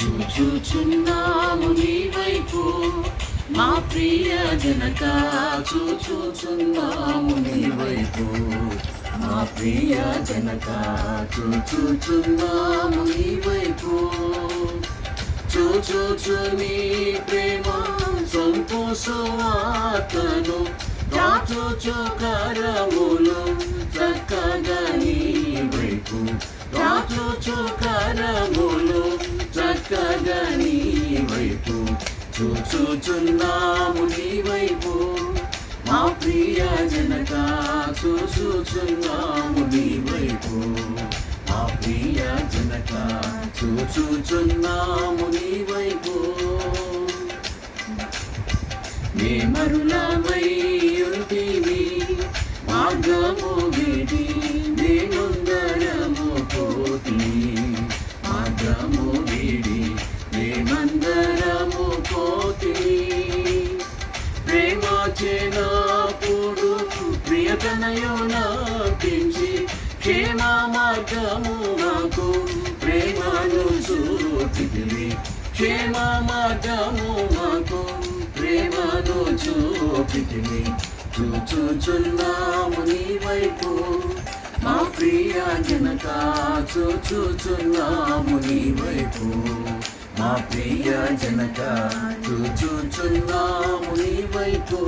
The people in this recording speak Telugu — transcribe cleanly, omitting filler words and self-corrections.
చూచుచున్నాము నీ వైపు మా ప్రియ జనక, చూచుచున్నాము నీ వైపు మా ప్రియ జనక, చూచుచున్నాము నీ వైపు. చూచుచు నీ ప్రేమ సంతోషవార్తను దాచుచు కరములు చక్కగా నీ వైపు, దాచుచు కరములు చక్కగా నీ వైపు. చూచుచున్నాము నీ వైపు మా ప్రియ జనక, చూచుచున్నాము నీ వైపు మా ప్రియ జనక, చూచుచున్నాము నీ వైపు. నే మరులమై ఉంటివి మార్గము విడి, నేనుందరము పోతిని మార్గము విడి, మేమందరము పోతిని. ప్రేమ చేనప్పుడు ప్రియతనయో నాటించి క్షేమ మార్గము మాకు ప్రేమను చూపితివి, క్షేమ మార్గము మాకు ప్రేమను చూపితివి. చూచుచున్నాము నీ వైపు మా ప్రియ జనక, చూచుచున్నాము నీ వైపు మా ప్రియ జనక, చూచుచున్నాము నీ వైపు.